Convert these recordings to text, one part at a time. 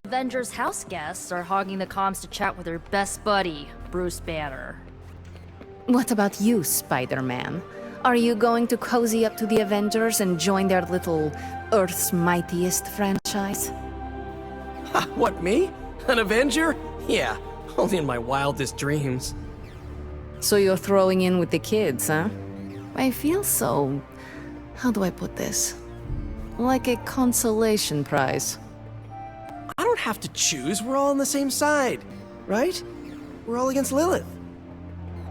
Avengers house guests are hogging the comms to chat with her best buddy, Bruce Banner. What about you, Spider-Man? Are you going to cozy up to the Avengers and join their little Earth's Mightiest franchise? Ha, what, me? An Avenger? Yeah, only in my wildest dreams. So you're throwing in with the kids, huh? I feel so... how do I put this? Like a consolation prize. I don't have to choose, we're all on the same side, right? We're all against Lilith.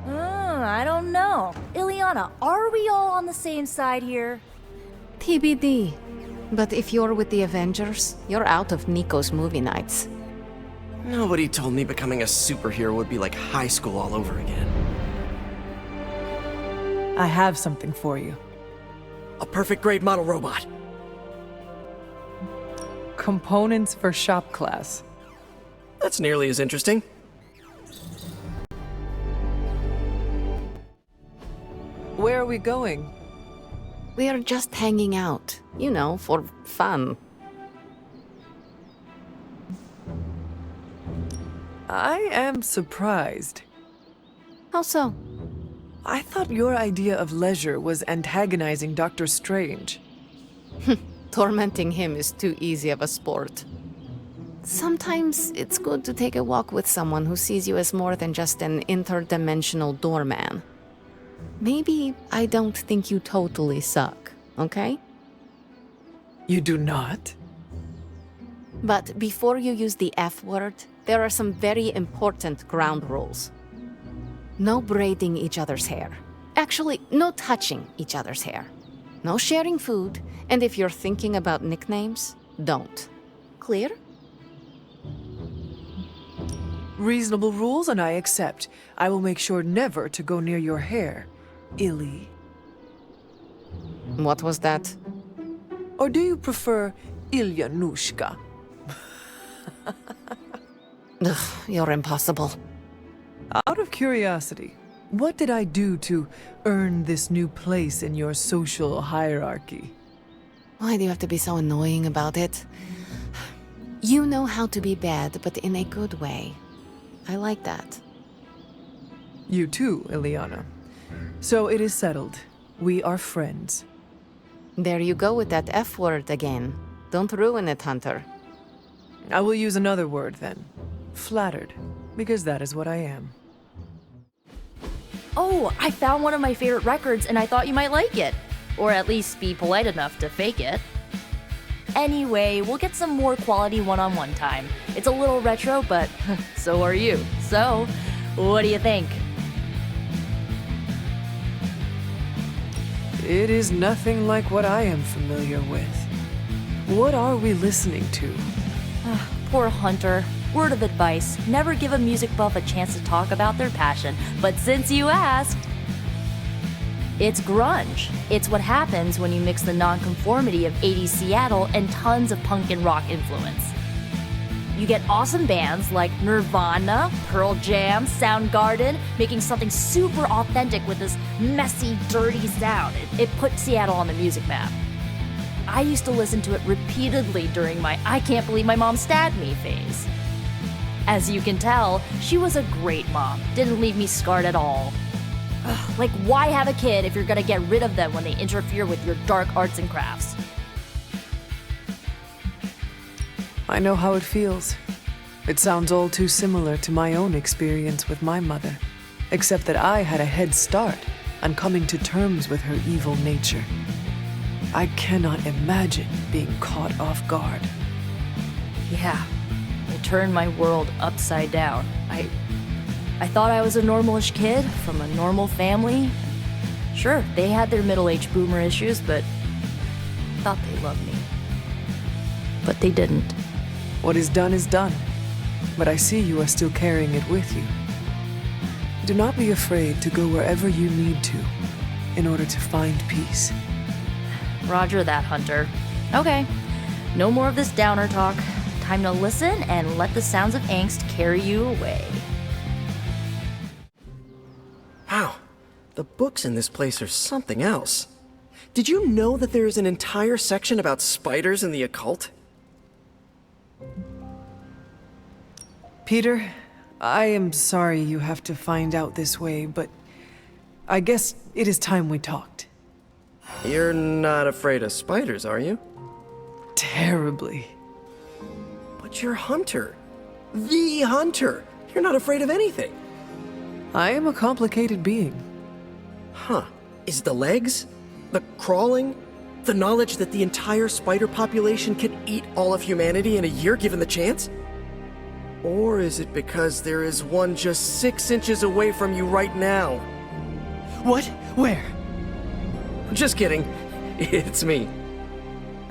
I don't know. Ileana, are we all on the same side here? TBD. But if you're with the Avengers, you're out of Nico's movie nights. Nobody told me becoming a superhero would be like high school all over again. I have something for you. A perfect grade model robot. Components for shop class. That's nearly as interesting. Where are we going? We are just hanging out, you know, for fun. I am surprised. How so? I thought your idea of leisure was antagonizing Doctor Strange. Tormenting him is too easy of a sport. Sometimes it's good to take a walk with someone who sees you as more than just an interdimensional doorman. Maybe I don't think you totally suck, okay? You do not? But before you use the F word, there are some very important ground rules. No braiding each other's hair. Actually, no touching each other's hair. No sharing food, and if you're thinking about nicknames, don't. Clear? Reasonable rules, and I accept. I will make sure never to go near your hair, Illy. What was that? Or do you prefer Ilyanushka? Ugh, you're impossible. Out of curiosity, what did I do to earn this new place in your social hierarchy? Why do you have to be so annoying about it? You know how to be bad, but in a good way. I like that. You too, Ileana. So it is settled. We are friends. There you go with that F word again. Don't ruin it, Hunter. I will use another word then. Flattered, because that is what I am. Oh, I found one of my favorite records and I thought you might like it. Or at least be polite enough to fake it. Anyway, we'll get some more quality one-on-one time. It's a little retro, but so are you. So, what do you think? It is nothing like what I am familiar with. What are we listening to? Poor Hunter. Word of advice, never give a music buff a chance to talk about their passion, but since you asked... It's grunge. It's what happens when you mix the nonconformity of 80s Seattle and tons of punk and rock influence. You get awesome bands like Nirvana, Pearl Jam, Soundgarden, making something super authentic with this messy, dirty sound. It put Seattle on the music map. I used to listen to it repeatedly during my I can't believe my mom stabbed me phase. As you can tell, she was a great mom, didn't leave me scarred at all. Ugh, like, why have a kid if you're gonna get rid of them when they interfere with your dark arts and crafts? I know how it feels. It sounds all too similar to my own experience with my mother, except that I had a head start on coming to terms with her evil nature. I cannot imagine being caught off guard. Yeah, it turned my world upside down. I thought I was a normalish kid from a normal family. Sure, they had their middle-aged boomer issues, but I thought they loved me. But they didn't. What is done, but I see you are still carrying it with you. Do not be afraid to go wherever you need to in order to find peace. Roger that, Hunter. Okay, no more of this downer talk. Time to listen and let the sounds of angst carry you away. Wow, the books in this place are something else. Did you know that there is an entire section about spiders and the occult? Peter, I am sorry you have to find out this way, but I guess it is time we talked. You're not afraid of spiders, are you? Terribly. But you're Hunter. The Hunter. You're not afraid of anything. I am a complicated being. Huh. Is it the legs? The crawling? The knowledge that the entire spider population can eat all of humanity in a year given the chance? Or is it because there is one just 6 inches away from you right now? What? Where? Just kidding. It's me.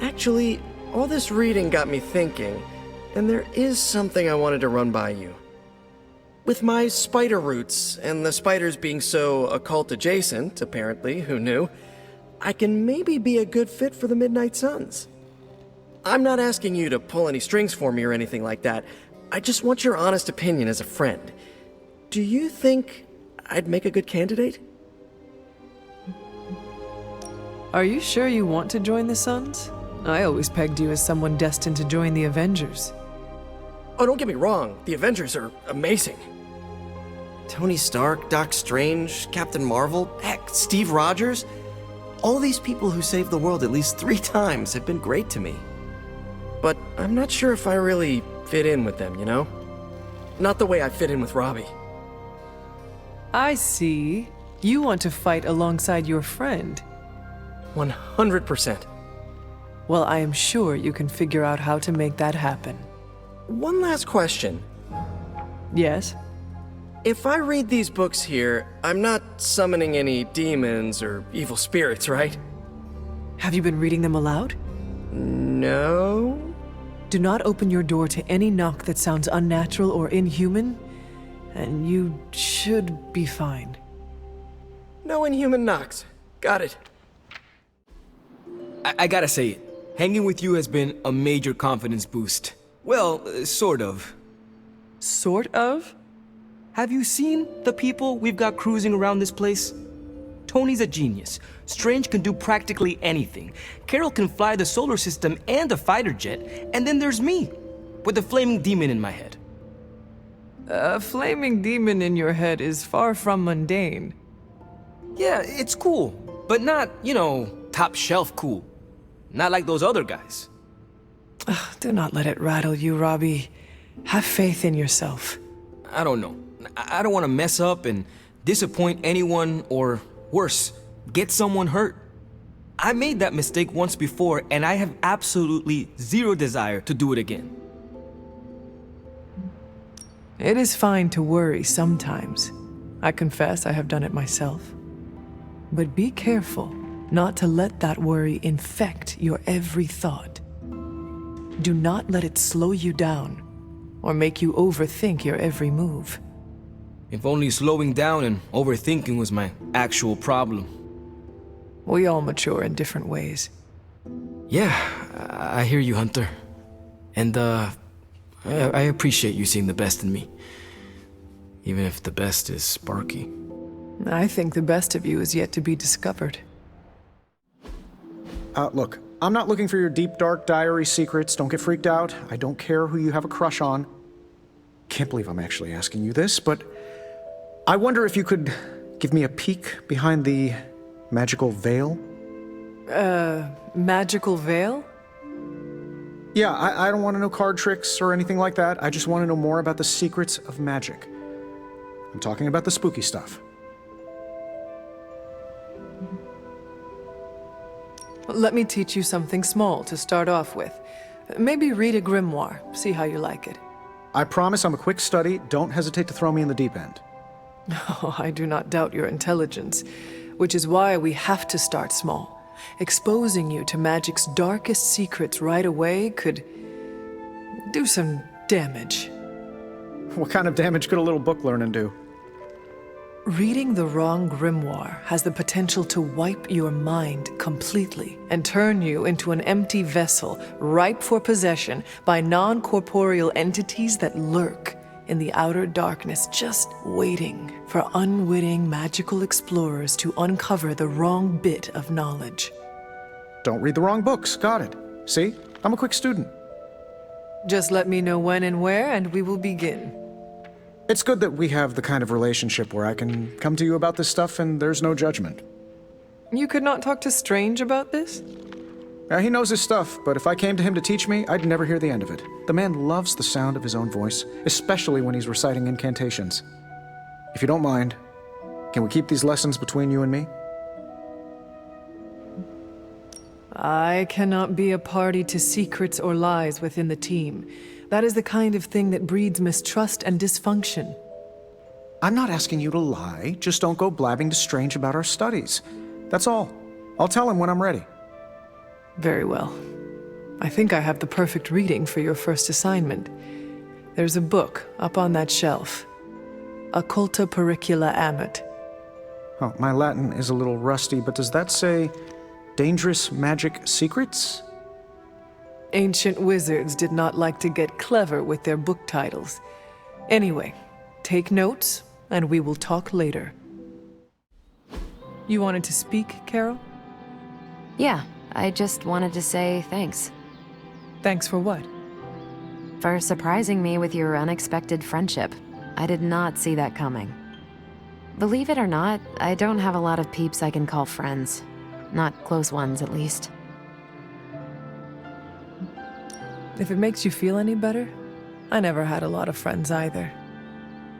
Actually, all this reading got me thinking, and there is something I wanted to run by you. With my spider roots, and the spiders being so occult adjacent, apparently, who knew, I can maybe be a good fit for the Midnight Suns. I'm not asking you to pull any strings for me or anything like that. I just want your honest opinion as a friend. Do you think I'd make a good candidate? Are you sure you want to join the Suns? I always pegged you as someone destined to join the Avengers. Oh, don't get me wrong. The Avengers are amazing. Tony Stark, Doc Strange, Captain Marvel, heck, Steve Rogers. All these people who saved the world at least 3 times have been great to me. But I'm not sure if I really fit in with them, you know? Not the way I fit in with Robbie. I see. You want to fight alongside your friend. 100%. Well, I am sure you can figure out how to make that happen. One last question. Yes? If I read these books here, I'm not summoning any demons or evil spirits, right? Have you been reading them aloud? No? Do not open your door to any knock that sounds unnatural or inhuman, and you should be fine. No inhuman knocks. Got it. I gotta say, hanging with you has been a major confidence boost. Well, sort of. Sort of? Have you seen the people we've got cruising around this place? Tony's a genius. Strange can do practically anything. Carol can fly the solar system and a fighter jet. And then there's me, with a flaming demon in my head. A flaming demon in your head is far from mundane. Yeah, it's cool, but not, top shelf cool. Not like those other guys. Do not let it rattle you, Robbie. Have faith in yourself. I don't know. I don't want to mess up and disappoint anyone or, worse, get someone hurt. I made that mistake once before and I have absolutely zero desire to do it again. It is fine to worry sometimes. I confess I have done it myself. But be careful not to let that worry infect your every thought. Do not let it slow you down or make you overthink your every move. If only slowing down and overthinking was my actual problem. We all mature in different ways. Yeah, I hear you, Hunter. And, I appreciate you seeing the best in me. Even if the best is Sparky. I think the best of you is yet to be discovered. Look, I'm not looking for your deep, dark diary secrets. Don't get freaked out. I don't care who you have a crush on. Can't believe I'm actually asking you this, but I wonder if you could give me a peek behind the magical veil? Magical veil? Yeah, I don't want to know card tricks or anything like that. I just want to know more about the secrets of magic. I'm talking about the spooky stuff. Let me teach you something small to start off with. Maybe read a grimoire, see how you like it. I promise I'm a quick study. Don't hesitate to throw me in the deep end. Oh, I do not doubt your intelligence, which is why we have to start small. Exposing you to magic's darkest secrets right away could do some damage. What kind of damage could a little book learning do? Reading the wrong grimoire has the potential to wipe your mind completely and turn you into an empty vessel ripe for possession by non-corporeal entities that lurk in the outer darkness, just waiting for unwitting magical explorers to uncover the wrong bit of knowledge. Don't read the wrong books. Got it. See? I'm a quick student. Just let me know when and where, and we will begin. It's good that we have the kind of relationship where I can come to you about this stuff and there's no judgment. You could not talk to Strange about this? He knows his stuff, but if I came to him to teach me, I'd never hear the end of it. The man loves the sound of his own voice, especially when he's reciting incantations. If you don't mind, can we keep these lessons between you and me? I cannot be a party to secrets or lies within the team. That is the kind of thing that breeds mistrust and dysfunction. I'm not asking you to lie, just don't go blabbing to Strange about our studies. That's all. I'll tell him when I'm ready. Very well. I think I have the perfect reading for your first assignment. There's a book up on that shelf. Occulta Pericula Amet. Oh, my Latin is a little rusty, but does that say Dangerous Magic Secrets? Ancient wizards did not like to get clever with their book titles. Anyway, take notes, and we will talk later. You wanted to speak, Carol? Yeah, I just wanted to say thanks. Thanks for what? For surprising me with your unexpected friendship. I did not see that coming. Believe it or not, I don't have a lot of peeps I can call friends. Not close ones, at least. If it makes you feel any better, I never had a lot of friends either.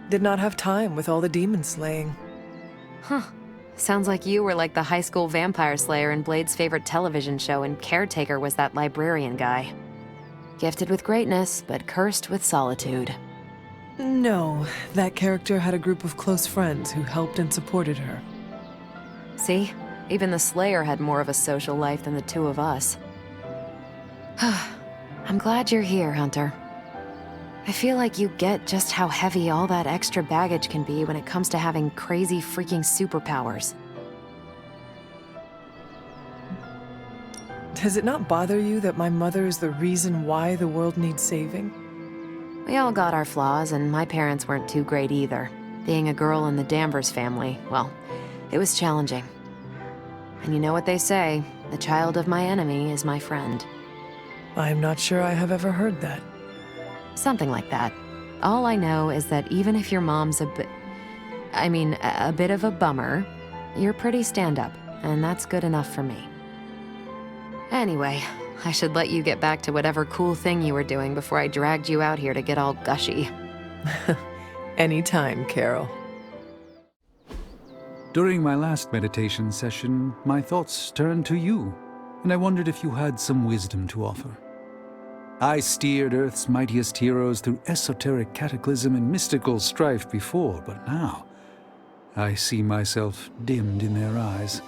Did not have time with all the demon slaying. Huh. Sounds like you were like the high school vampire slayer in Blade's favorite television show, and Caretaker was that librarian guy. Gifted with greatness, but cursed with solitude. No, that character had a group of close friends who helped and supported her. See? Even the Slayer had more of a social life than the two of us. I'm glad you're here, Hunter. I feel like you get just how heavy all that extra baggage can be when it comes to having crazy freaking superpowers. Does it not bother you that my mother is the reason why the world needs saving? We all got our flaws, and my parents weren't too great either. Being a girl in the Danvers family, well, it was challenging. And you know what they say, the child of my enemy is my friend. I'm not sure I have ever heard that. Something like that. All I know is that even if your mom's a bit of a bummer, you're pretty stand-up, and that's good enough for me. Anyway, I should let you get back to whatever cool thing you were doing before I dragged you out here to get all gushy. Anytime, Carol. During my last meditation session, my thoughts turned to you, and I wondered if you had some wisdom to offer. I steered Earth's mightiest heroes through esoteric cataclysm and mystical strife before, but now I see myself dimmed in their eyes.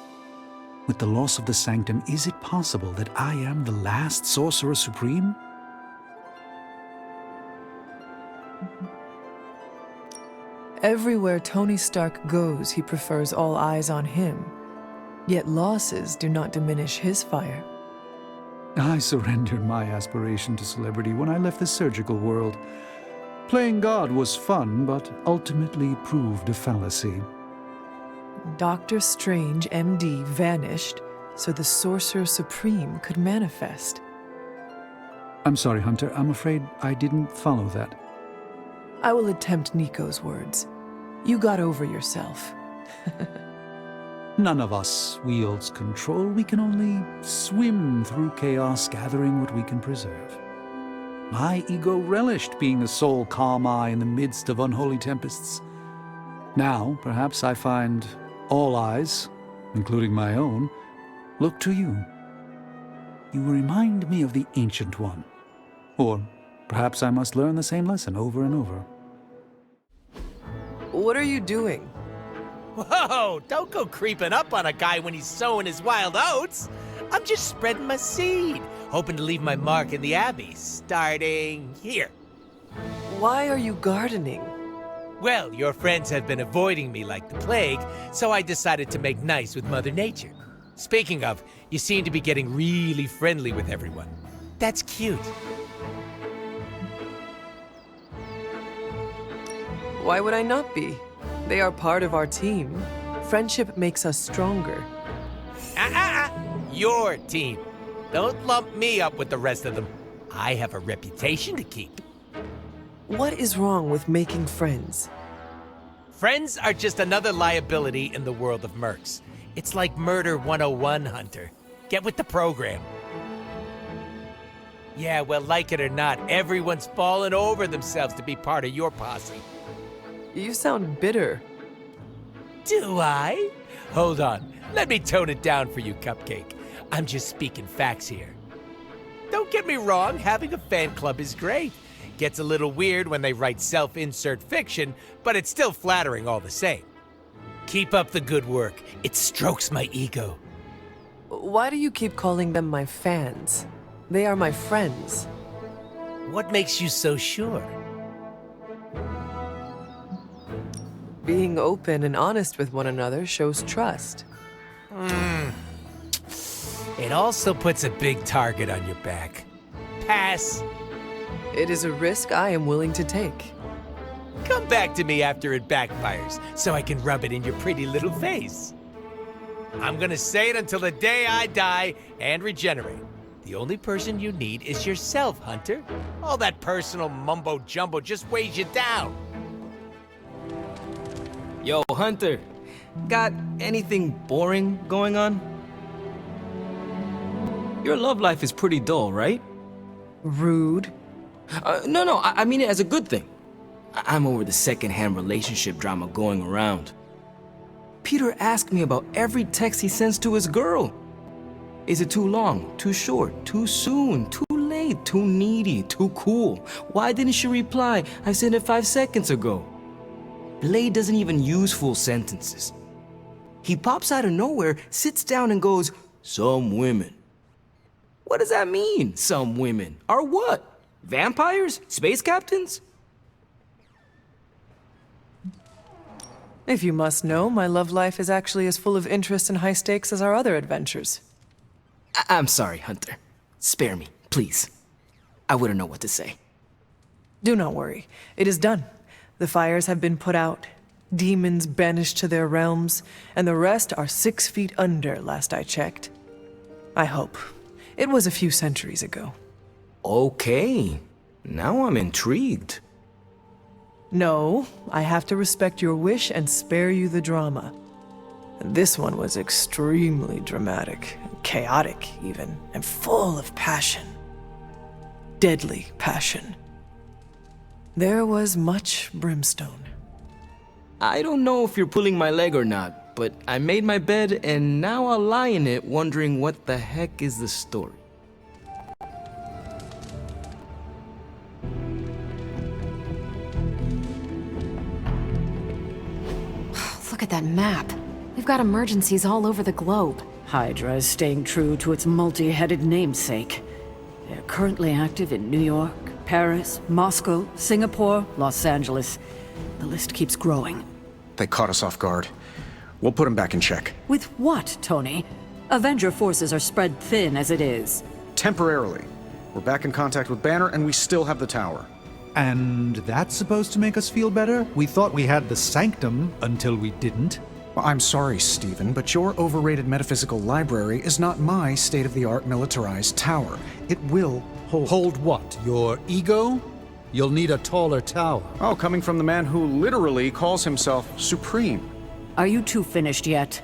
With the loss of the sanctum, is it possible that I am the last Sorcerer Supreme? Everywhere Tony Stark goes, he prefers all eyes on him. Yet losses do not diminish his fire. I surrendered my aspiration to celebrity when I left the surgical world. Playing God was fun, but ultimately proved a fallacy. Dr. Strange, MD, vanished so the Sorcerer Supreme could manifest. I'm sorry, Hunter. I'm afraid I didn't follow that. I will attempt Nico's words. You got over yourself. None of us wields control. We can only swim through chaos, gathering what we can preserve. My ego relished being a sole calm eye in the midst of unholy tempests. Now, perhaps I find all eyes, including my own, look to you. You remind me of the Ancient One. Or perhaps I must learn the same lesson over and over. What are you doing? Whoa, don't go creeping up on a guy when he's sowing his wild oats. I'm just spreading my seed, hoping to leave my mark in the Abbey, starting here. Why are you gardening? Well, your friends have been avoiding me like the plague, so I decided to make nice with Mother Nature. Speaking of, you seem to be getting really friendly with everyone. That's cute. Why would I not be? They are part of our team. Friendship makes us stronger. Your team. Don't lump me up with the rest of them. I have a reputation to keep. What is wrong with making friends? Friends are just another liability in the world of mercs. It's like Murder 101, Hunter. Get with the program. Yeah, well, like it or not, everyone's fallen over themselves to be part of your posse. You sound bitter. Do I? Hold on. Let me tone it down for you, Cupcake. I'm just speaking facts here. Don't get me wrong, having a fan club is great. Gets a little weird when they write self-insert fiction, but it's still flattering all the same. Keep up the good work. It strokes my ego. Why do you keep calling them my fans? They are my friends. What makes you so sure? Being open and honest with one another shows trust. It also puts a big target on your back. Pass. It is a risk I am willing to take. Come back to me after it backfires, so I can rub it in your pretty little face. I'm gonna say it until the day I die and regenerate. The only person you need is yourself, Hunter. All that personal mumbo-jumbo just weighs you down. Yo, Hunter, got anything boring going on? Your love life is pretty dull, right? Rude. No, I mean it as a good thing. I'm over the second-hand relationship drama going around. Peter asked me about every text he sends to his girl. Is it too long, too short, too soon, too late, too needy, too cool? Why didn't she reply? I sent it 5 seconds ago. Blade doesn't even use full sentences. He pops out of nowhere, sits down and goes, "Some women." What does that mean, some women? Are what? Vampires? Space captains? If you must know, my love life is actually as full of interest and high stakes as our other adventures. I'm sorry, Hunter. Spare me, please. I wouldn't know what to say. Do not worry. It is done. The fires have been put out, demons banished to their realms, and the rest are 6 feet under, last I checked. I hope. It was a few centuries ago. Okay. Now I'm intrigued. No, I have to respect your wish and spare you the drama. This one was extremely dramatic, chaotic even, and full of passion. Deadly passion. There was much brimstone. I don't know if you're pulling my leg or not, but I made my bed and now I'll lie in it wondering what the heck is the story. Look at that map. We've got emergencies all over the globe. Hydra is staying true to its multi-headed namesake. They're currently active in New York, Paris, Moscow, Singapore, Los Angeles. The list keeps growing. They caught us off guard. We'll put them back in check. With what, Tony? Avenger forces are spread thin as it is. Temporarily. We're back in contact with Banner, and we still have the tower. And that's supposed to make us feel better? We thought we had the sanctum until we didn't. Well, I'm sorry, Stephen, but your overrated metaphysical library is not my state-of-the-art militarized tower. It will hold... Hold what? Your ego? You'll need a taller tower. Oh, coming from the man who literally calls himself Supreme. Are you two finished yet?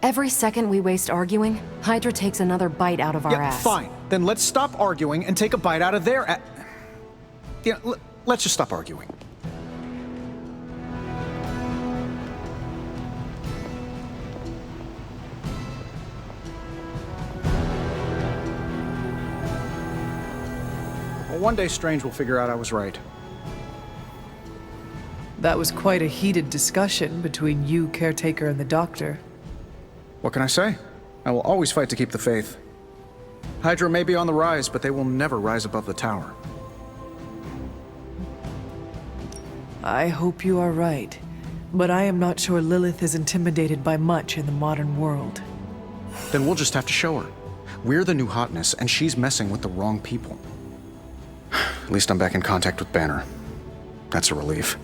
Every second we waste arguing, Hydra takes another bite out of our Yeah, ass. fine. Then let's stop arguing and take a bite out of their Yeah, let's just stop arguing. Well, one day Strange will figure out I was right. That was quite a heated discussion between you, Caretaker, and the Doctor. What can I say? I will always fight to keep the faith. Hydra may be on the rise, but they will never rise above the tower. I hope you are right, but I am not sure Lilith is intimidated by much in the modern world. Then we'll just have to show her. We're the new hotness, and she's messing with the wrong people. At least I'm back in contact with Banner. That's a relief.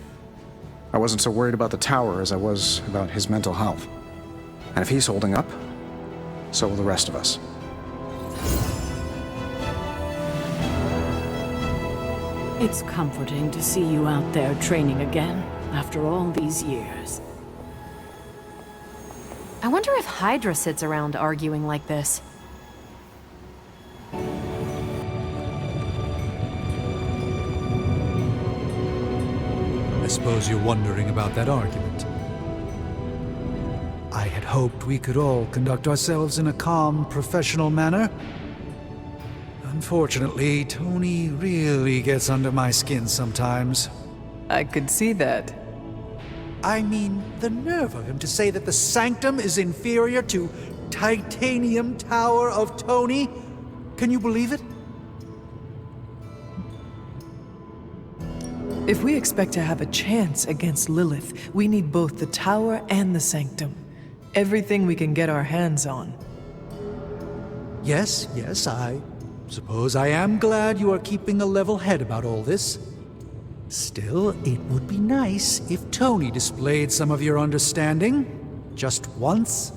I wasn't so worried about the tower as I was about his mental health. And if he's holding up, so will the rest of us. It's comforting to see you out there training again, after all these years. I wonder if Hydra sits around arguing like this. I suppose you're wondering about that argument. I had hoped we could all conduct ourselves in a calm, professional manner. Unfortunately, Tony really gets under my skin sometimes. I could see that. I mean, the nerve of him to say that the Sanctum is inferior to Titanium Tower of Tony. Can you believe it? If we expect to have a chance against Lilith, we need both the tower and the Sanctum. Everything we can get our hands on. Yes, I suppose I am glad you are keeping a level head about all this. Still, it would be nice if Tony displayed some of your understanding. Just once.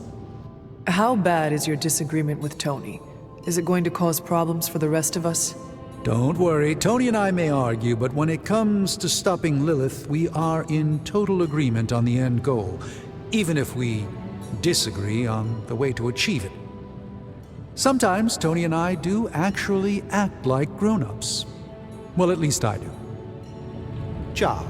How bad is your disagreement with Tony? Is it going to cause problems for the rest of us? Don't worry, Tony and I may argue, but when it comes to stopping Lilith, we are in total agreement on the end goal, even if we disagree on the way to achieve it. Sometimes Tony and I do actually act like grown-ups. Well, at least I do. Ciao.